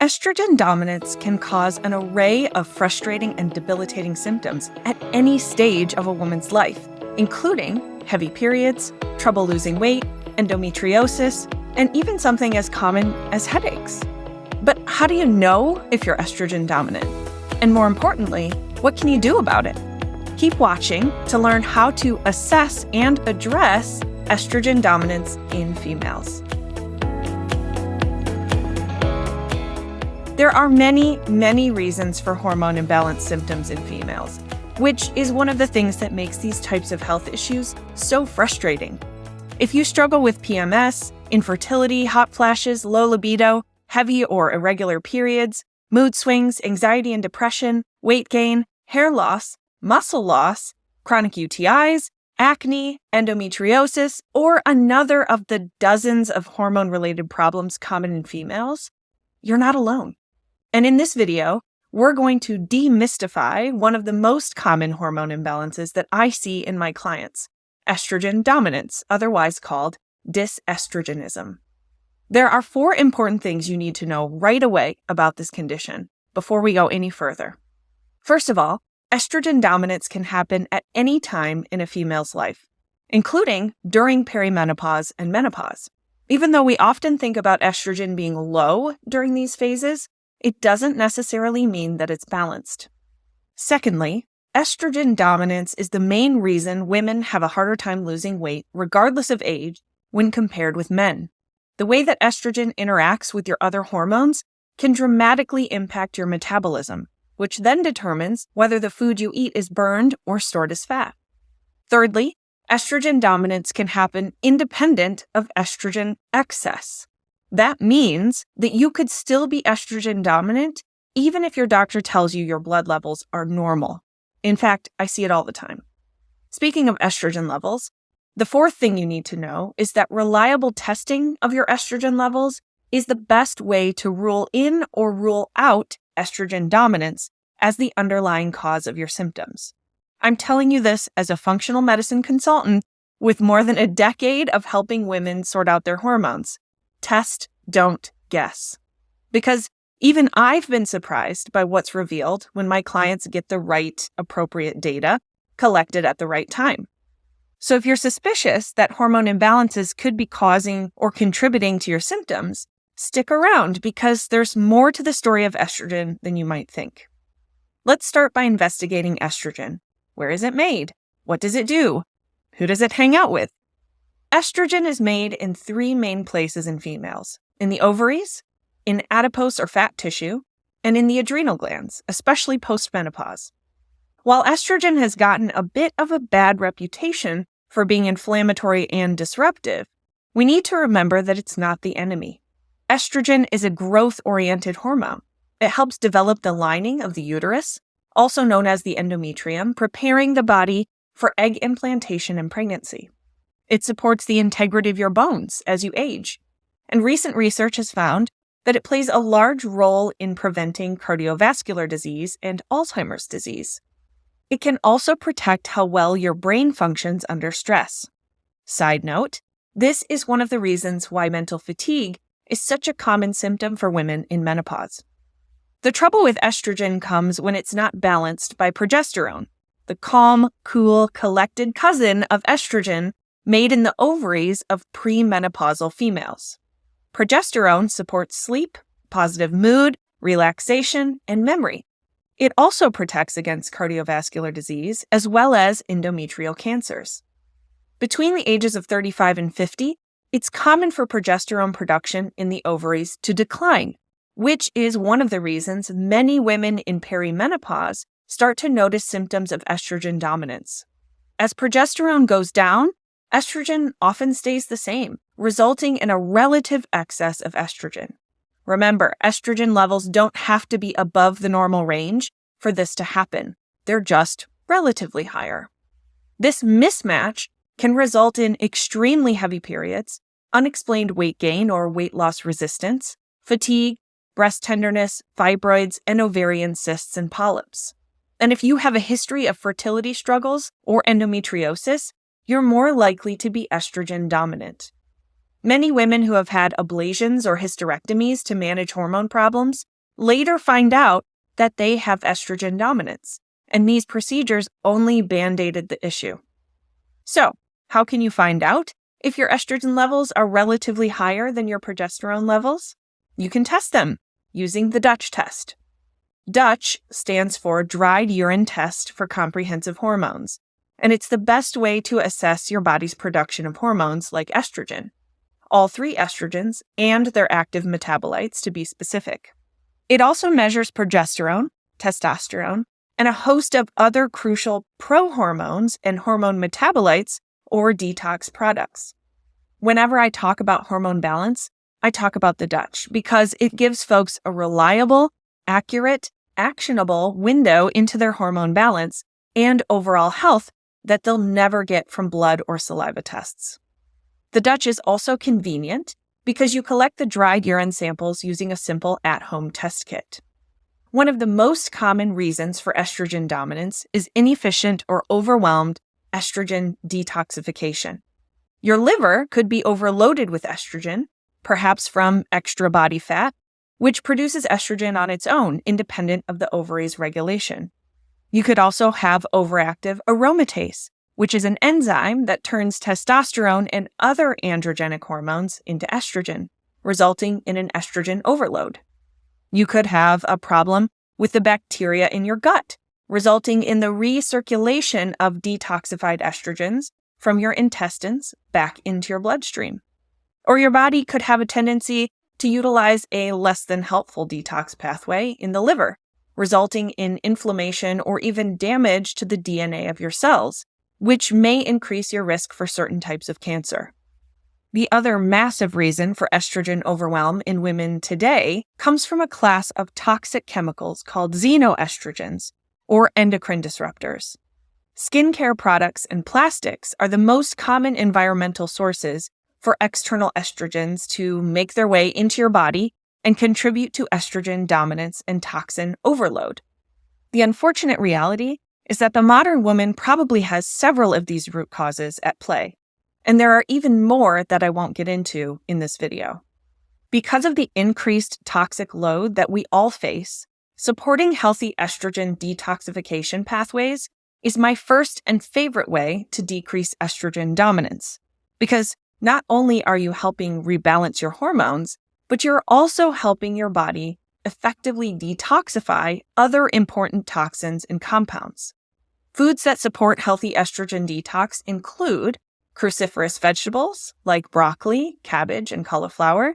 Estrogen dominance can cause an array of frustrating and debilitating symptoms at any stage of a woman's life, including heavy periods, trouble losing weight, endometriosis, and even something as common as headaches. But how do you know if you're estrogen dominant? And more importantly, what can you do about it? Keep watching to learn how to assess and address estrogen dominance in females. There are many reasons for hormone imbalance symptoms in females, which is one of the things that makes these types of health issues so frustrating. If you struggle with PMS, infertility, hot flashes, low libido, heavy or irregular periods, mood swings, anxiety and depression, weight gain, hair loss, muscle loss, chronic UTIs, acne, endometriosis, or another of the dozens of hormone-related problems common in females, you're not alone. And in this video, we're going to demystify one of the most common hormone imbalances that I see in my clients, estrogen dominance, otherwise called dysestrogenism. There are 4 important things you need to know right away about this condition before we go any further. First of all, estrogen dominance can happen at any time in a female's life, including during perimenopause and menopause. Even though we often think about estrogen being low during these phases, it doesn't necessarily mean that it's balanced. Secondly, estrogen dominance is the main reason women have a harder time losing weight, regardless of age, when compared with men. The way that estrogen interacts with your other hormones can dramatically impact your metabolism, which then determines whether the food you eat is burned or stored as fat. Thirdly, estrogen dominance can happen independent of estrogen excess. That means that you could still be estrogen dominant even if your doctor tells you your blood levels are normal. In fact, I see it all the time. Speaking of estrogen levels, the 4th thing you need to know is that reliable testing of your estrogen levels is the best way to rule in or rule out estrogen dominance as the underlying cause of your symptoms. I'm telling you this as a functional medicine consultant with more than a decade of helping women sort out their hormones. Test, don't guess. Because even I've been surprised by what's revealed when my clients get the right, appropriate data collected at the right time. So if you're suspicious that hormone imbalances could be causing or contributing to your symptoms, stick around because there's more to the story of estrogen than you might think. Let's start by investigating estrogen. Where is it made? What does it do? Who does it hang out with? Estrogen is made in 3 main places in females: in the ovaries, in adipose or fat tissue, and in the adrenal glands, especially postmenopause. While estrogen has gotten a bit of a bad reputation for being inflammatory and disruptive, we need to remember that it's not the enemy. Estrogen is a growth-oriented hormone. It helps develop the lining of the uterus, also known as the endometrium, preparing the body for egg implantation and pregnancy. It supports the integrity of your bones as you age. And recent research has found that it plays a large role in preventing cardiovascular disease and Alzheimer's disease. It can also protect how well your brain functions under stress. Side note, this is one of the reasons why mental fatigue is such a common symptom for women in menopause. The trouble with estrogen comes when it's not balanced by progesterone, the calm, cool, collected cousin of estrogen made in the ovaries of premenopausal females. Progesterone supports sleep, positive mood, relaxation, and memory. It also protects against cardiovascular disease as well as endometrial cancers. Between the ages of 35 and 50, it's common for progesterone production in the ovaries to decline, which is one of the reasons many women in perimenopause start to notice symptoms of estrogen dominance. As progesterone goes down, estrogen often stays the same, resulting in a relative excess of estrogen. Remember, estrogen levels don't have to be above the normal range for this to happen. They're just relatively higher. This mismatch can result in extremely heavy periods, unexplained weight gain or weight loss resistance, fatigue, breast tenderness, fibroids, and ovarian cysts and polyps. And if you have a history of fertility struggles or endometriosis, you're more likely to be estrogen dominant. Many women who have had ablations or hysterectomies to manage hormone problems later find out that they have estrogen dominance, and these procedures only band-aided the issue. So, how can you find out if your estrogen levels are relatively higher than your progesterone levels? You can test them using the Dutch test. Dutch stands for Dried Urine Test for Comprehensive Hormones, and it's the best way to assess your body's production of hormones like estrogen, all 3 estrogens and their active metabolites to be specific. It also measures progesterone, testosterone, and a host of other crucial prohormones and hormone metabolites or detox products. Whenever I talk about hormone balance, I talk about the Dutch because it gives folks a reliable, accurate, actionable window into their hormone balance and overall health that they'll never get from blood or saliva tests. The Dutch is also convenient because you collect the dried urine samples using a simple at-home test kit. One of the most common reasons for estrogen dominance is inefficient or overwhelmed estrogen detoxification. Your liver could be overloaded with estrogen, perhaps from extra body fat, which produces estrogen on its own, independent of the ovary's regulation. You could also have overactive aromatase, which is an enzyme that turns testosterone and other androgenic hormones into estrogen, resulting in an estrogen overload. You could have a problem with the bacteria in your gut, resulting in the recirculation of detoxified estrogens from your intestines back into your bloodstream. Or your body could have a tendency to utilize a less than helpful detox pathway in the liver, resulting in inflammation or even damage to the DNA of your cells, which may increase your risk for certain types of cancer. The other massive reason for estrogen overwhelm in women today comes from a class of toxic chemicals called xenoestrogens, or endocrine disruptors. Skincare products and plastics are the most common environmental sources for external estrogens to make their way into your body and contribute to estrogen dominance and toxin overload. The unfortunate reality is that the modern woman probably has several of these root causes at play, and there are even more that I won't get into in this video. Because of the increased toxic load that we all face, supporting healthy estrogen detoxification pathways is my first and favorite way to decrease estrogen dominance, because not only are you helping rebalance your hormones, but you're also helping your body effectively detoxify other important toxins and compounds. Foods that support healthy estrogen detox include cruciferous vegetables like broccoli, cabbage, and cauliflower,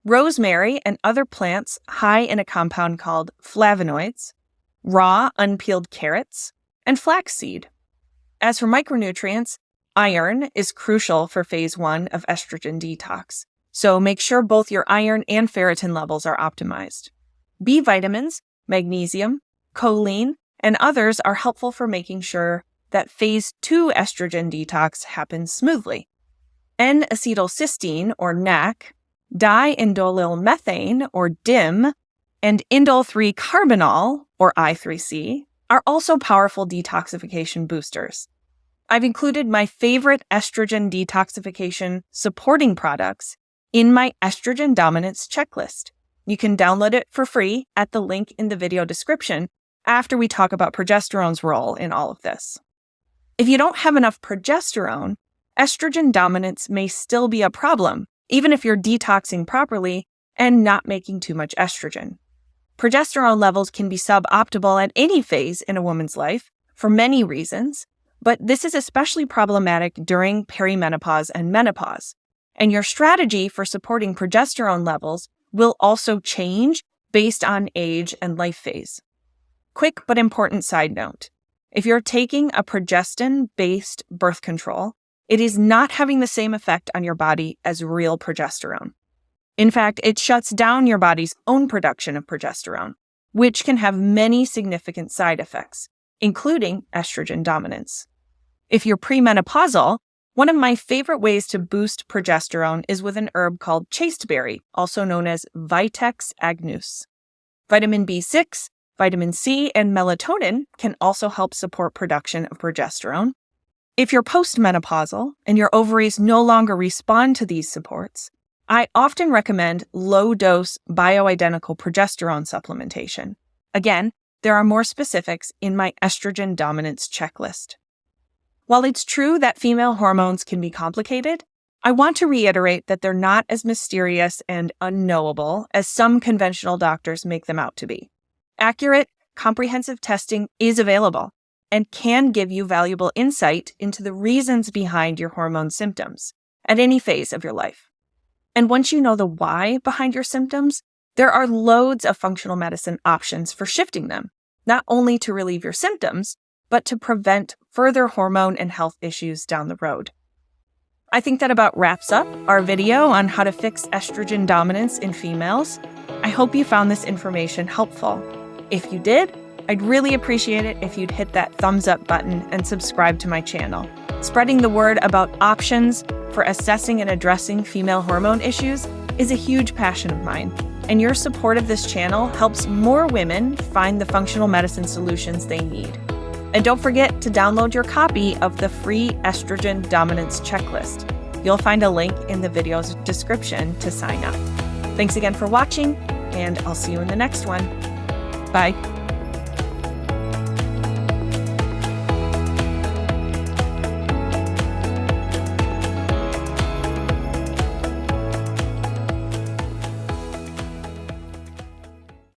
rosemary and other plants high in a compound called flavonoids, raw unpeeled carrots, and flaxseed. As for micronutrients, iron is crucial for phase 1 of estrogen detox, so make sure both your iron and ferritin levels are optimized. B vitamins, magnesium, choline, and others are helpful for making sure that phase 2 estrogen detox happens smoothly. N-acetylcysteine, or NAC, diindolylmethane, or DIM, and indole-3-carbinol, or I3C, are also powerful detoxification boosters. I've included my favorite estrogen detoxification supporting products in my estrogen dominance checklist. You can download it for free at the link in the video description after we talk about progesterone's role in all of this. If you don't have enough progesterone, estrogen dominance may still be a problem, even if you're detoxing properly and not making too much estrogen. Progesterone levels can be suboptimal at any phase in a woman's life for many reasons, but this is especially problematic during perimenopause and menopause, and your strategy for supporting progesterone levels will also change based on age and life phase. Quick but important side note. If you're taking a progestin-based birth control, it is not having the same effect on your body as real progesterone. In fact, it shuts down your body's own production of progesterone, which can have many significant side effects, including estrogen dominance. If you're premenopausal, one of my favorite ways to boost progesterone is with an herb called chasteberry, also known as Vitex agnus. Vitamin B6, vitamin C, and melatonin can also help support production of progesterone. If you're postmenopausal and your ovaries no longer respond to these supports, I often recommend low-dose bioidentical progesterone supplementation. Again, there are more specifics in my estrogen dominance checklist. While it's true that female hormones can be complicated, I want to reiterate that they're not as mysterious and unknowable as some conventional doctors make them out to be. Accurate, comprehensive testing is available and can give you valuable insight into the reasons behind your hormone symptoms at any phase of your life. And once you know the why behind your symptoms, there are loads of functional medicine options for shifting them, not only to relieve your symptoms, but to prevent further hormone and health issues down the road. I think that about wraps up our video on how to fix estrogen dominance in females. I hope you found this information helpful. If you did, I'd really appreciate it if you'd hit that thumbs up button and subscribe to my channel. Spreading the word about options for assessing and addressing female hormone issues is a huge passion of mine, and your support of this channel helps more women find the functional medicine solutions they need. And don't forget to download your copy of the free Estrogen Dominance Checklist. You'll find a link in the video's description to sign up. Thanks again for watching, and I'll see you in the next one. Bye.